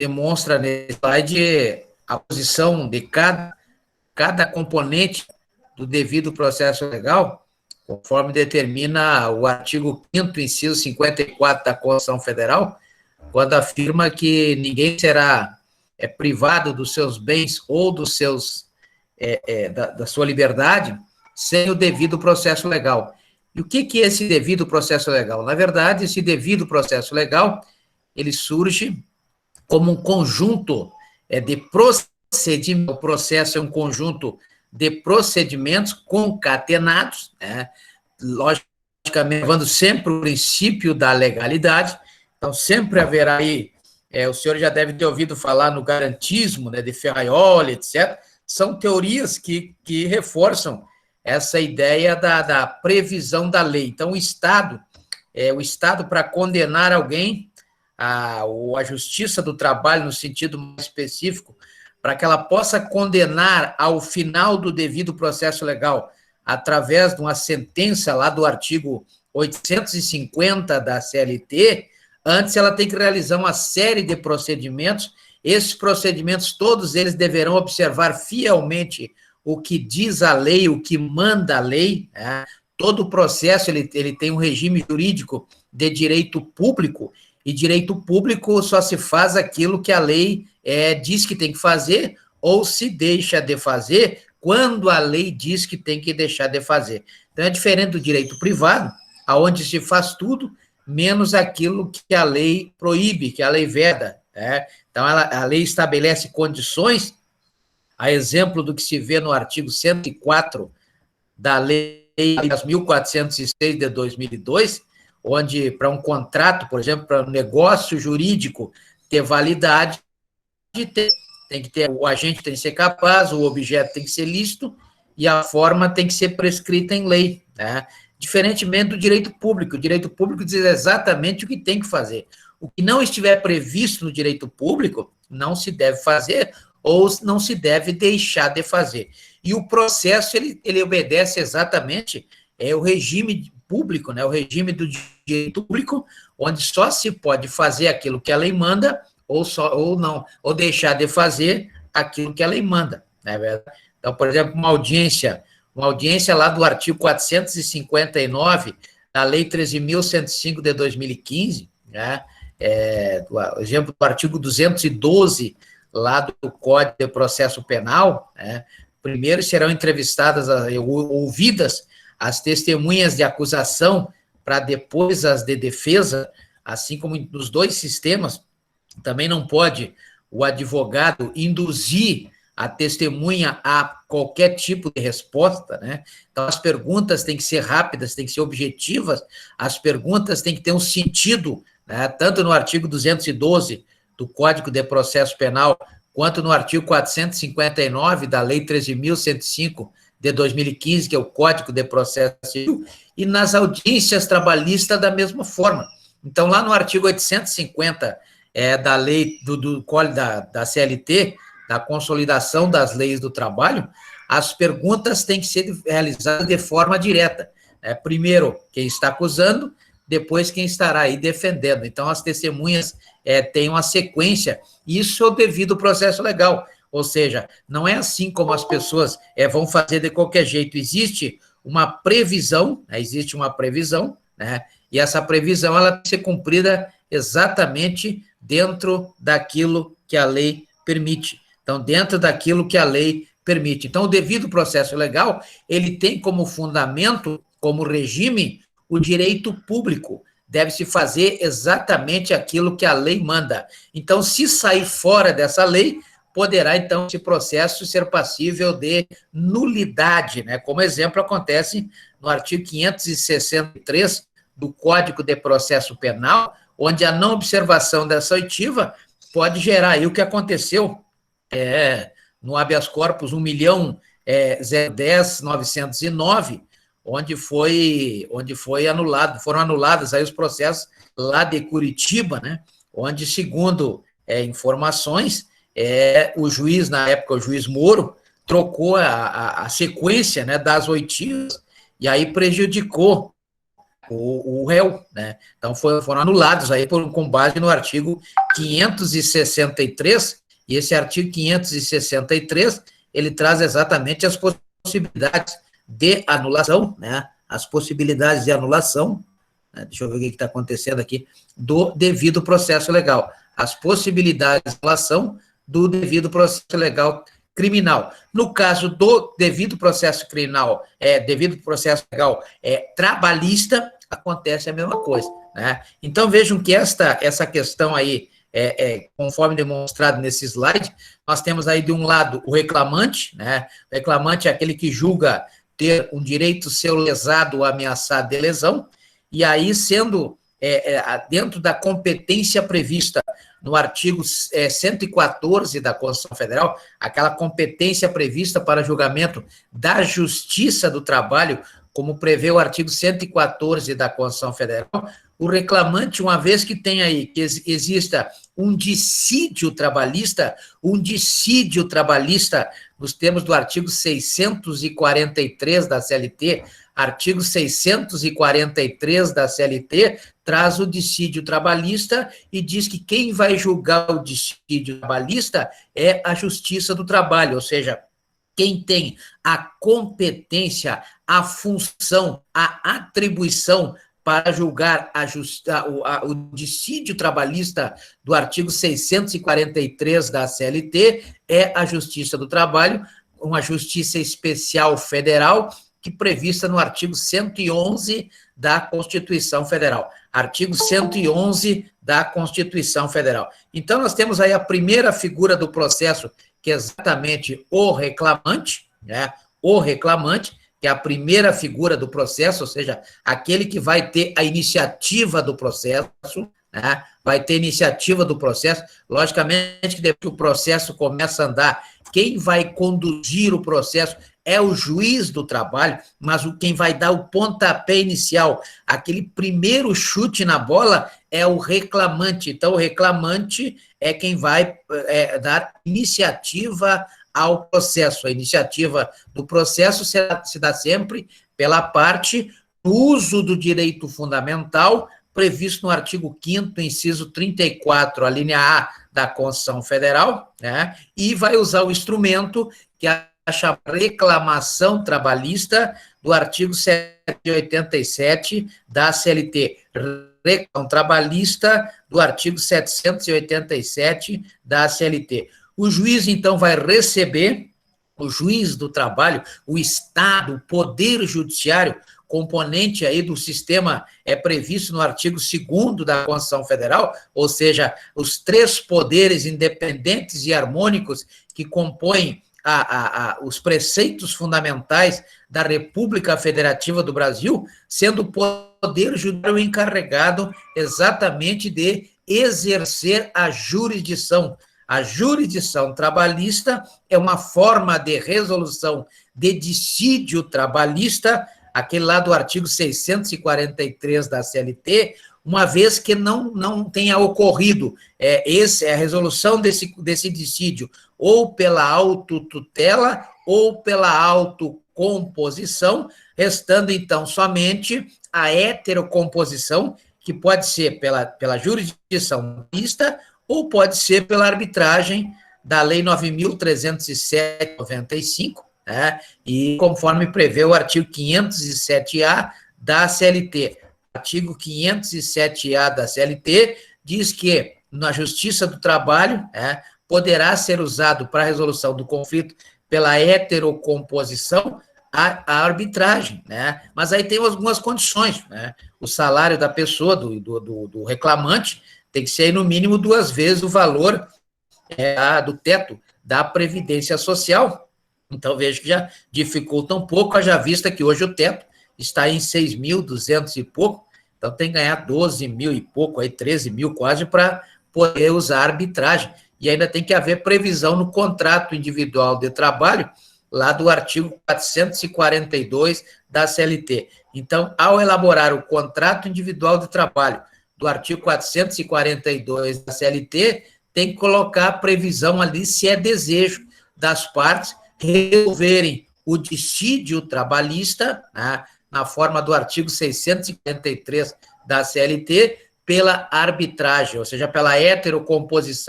demonstra nesse slide a posição de cada componente do devido processo legal, conforme determina o artigo 5º, inciso 54 da Constituição Federal, quando afirma que ninguém será privado dos seus bens ou dos seus, da sua liberdade sem o devido processo legal. E o que é esse devido processo legal? Na verdade, esse devido processo legal, ele surge como um conjunto de procedimentos. O processo é um conjunto de procedimentos concatenados, né? Logicamente, levando sempre o princípio da legalidade. Então, sempre haverá aí, o senhor já deve ter ouvido falar no garantismo, né, de Ferraioli, etc. São teorias que reforçam essa ideia da previsão da lei. Então, o Estado, para condenar alguém, a Justiça do Trabalho, no sentido mais específico, para que ela possa condenar ao final do devido processo legal, através de uma sentença lá do artigo 850 da CLT, antes ela tem que realizar uma série de procedimentos. Esses procedimentos, todos eles deverão observar fielmente o que diz a lei, o que manda a lei, né? Todo o processo ele tem um regime jurídico de direito público, e direito público só se faz aquilo que a lei diz que tem que fazer, ou se deixa de fazer, quando a lei diz que tem que deixar de fazer. Então, é diferente do direito privado, onde se faz tudo, menos aquilo que a lei proíbe, que a lei veda, né? Então, a lei estabelece condições, a exemplo do que se vê no artigo 104 da Lei 10.406 de 2002, onde, para um contrato, por exemplo, para um negócio jurídico ter validade, tem que ter, o agente tem que ser capaz, o objeto tem que ser lícito e a forma tem que ser prescrita em lei, né? Diferentemente do direito público. O direito público diz exatamente o que tem que fazer. O que não estiver previsto no direito público não se deve fazer ou não se deve deixar de fazer. E o processo, ele obedece exatamente o regime público, né? O regime do direito público, onde só se pode fazer aquilo que a lei manda ou deixar de fazer aquilo que a lei manda, não é verdade? Então, por exemplo, uma audiência lá do artigo 459 da Lei 13.105 de 2015, né? Por exemplo, do artigo 212 lá do Código de Processo Penal, né? Primeiro serão entrevistadas, ouvidas as testemunhas de acusação, para depois as de defesa, assim como nos dois sistemas. Também não pode o advogado induzir a testemunha a qualquer tipo de resposta, né? Então, as perguntas têm que ser rápidas, têm que ser objetivas, as perguntas têm que ter um sentido, né? Tanto no artigo 212 do Código de Processo Penal, quanto no artigo 459 da Lei 13.105 de 2015, que é o Código de Processo Civil, e nas audiências trabalhistas da mesma forma. Então, lá no artigo 850 da lei do Código da CLT, da Consolidação das Leis do Trabalho, as perguntas têm que ser realizadas de forma direta. Primeiro, quem está acusando, depois quem estará aí defendendo. Então, as testemunhas têm uma sequência, isso é o devido processo legal. Ou seja, não é assim como as pessoas vão fazer de qualquer jeito. Existe uma previsão, né? E essa previsão ela tem que ser cumprida exatamente dentro daquilo que a lei permite. Então, dentro daquilo que a lei permite. Então, o devido processo legal, ele tem como fundamento, como regime, o direito público. Deve-se fazer exatamente aquilo que a lei manda. Então, se sair fora dessa lei, poderá, então, esse processo ser passível de nulidade, né? Como exemplo, acontece no artigo 563 do Código de Processo Penal, onde a não observação dessa oitiva pode gerar aí o que aconteceu no habeas corpus 1.010.909, onde foram anulados aí os processos lá de Curitiba, né? Onde, segundo informações, o juiz, na época, o juiz Moro, trocou a sequência, né, das oitivas, e aí prejudicou o réu, né? Então, foram anulados aí com base no artigo 563, e esse artigo 563, ele traz exatamente as possibilidades de anulação, né? As possibilidades de anulação, né? Deixa eu ver o que está acontecendo aqui, do devido processo legal. As possibilidades de anulação do devido processo legal criminal. No caso do devido processo criminal, devido processo legal trabalhista, acontece a mesma coisa, né? Então, vejam que essa questão aí, conforme demonstrado nesse slide, nós temos aí, de um lado, o reclamante, né? O reclamante é aquele que julga ter um direito seu lesado ou ameaçado de lesão, e aí, sendo dentro da competência prevista no artigo 114 da Constituição Federal, aquela competência prevista para julgamento da Justiça do Trabalho, como prevê o artigo 114 da Constituição Federal, o reclamante, uma vez que tenha aí, que exista um dissídio trabalhista, nos termos do artigo 643 da CLT, artigo 643 da CLT, traz o dissídio trabalhista e diz que quem vai julgar o dissídio trabalhista é a Justiça do Trabalho, ou seja, quem tem a competência, a função, a atribuição para julgar o dissídio trabalhista do artigo 643 da CLT é a Justiça do Trabalho, uma justiça especial federal, que prevista no artigo 111 da Constituição Federal. Artigo 111 da Constituição Federal. Então, nós temos aí a primeira figura do processo, que é exatamente o reclamante, né? O reclamante, que é a primeira figura do processo, ou seja, aquele que vai ter a iniciativa do processo, né? Vai ter iniciativa do processo. Logicamente que depois que o processo começa a andar, quem vai conduzir o processo é o juiz do trabalho, mas quem vai dar o pontapé inicial, aquele primeiro chute na bola, é o reclamante. Então, o reclamante é quem vai dar iniciativa ao processo. A iniciativa do processo se dá sempre pela parte do uso do direito fundamental, previsto no artigo 5º, inciso 34, a linha A da Constituição Federal, né? E vai usar o instrumento que é a reclamação trabalhista do artigo 787 da CLT, reclamação trabalhista do artigo 787 da CLT. O juiz, então, vai receber, o juiz do trabalho, o Estado, o Poder Judiciário, componente aí do sistema previsto no artigo 2º da Constituição Federal, ou seja, os três poderes independentes e harmônicos que compõem os preceitos fundamentais da República Federativa do Brasil, sendo o Poder Judiciário encarregado exatamente de exercer a jurisdição. A jurisdição trabalhista é uma forma de resolução de dissídio trabalhista, aquele lá do artigo 643 da CLT, uma vez que não tenha ocorrido a resolução desse dissídio ou pela autotutela ou pela autocomposição, restando, então, somente a heterocomposição, que pode ser pela jurisdição mista ou pode ser pela arbitragem da Lei 9.307/95, né? E conforme prevê o artigo 507-A da CLT. Artigo 507-A da CLT diz que na Justiça do Trabalho, né, poderá ser usado para a resolução do conflito pela heterocomposição a arbitragem, né? Mas aí tem algumas condições, né? O salário da pessoa, do reclamante, tem que ser no mínimo 2 vezes o valor do teto da Previdência Social. Então, vejo que já dificulta um pouco, haja vista que hoje o teto está em 6.200 e pouco, então tem que ganhar 12 mil e pouco, aí 13 mil quase, para poder usar a arbitragem. E ainda tem que haver previsão no contrato individual de trabalho, lá do artigo 442 da CLT. Então, ao elaborar o contrato individual de trabalho do artigo 442 da CLT, tem que colocar a previsão ali se é desejo das partes resolverem o dissídio trabalhista, né, na forma do artigo 643 da CLT, pela arbitragem, ou seja, pela heterocomposição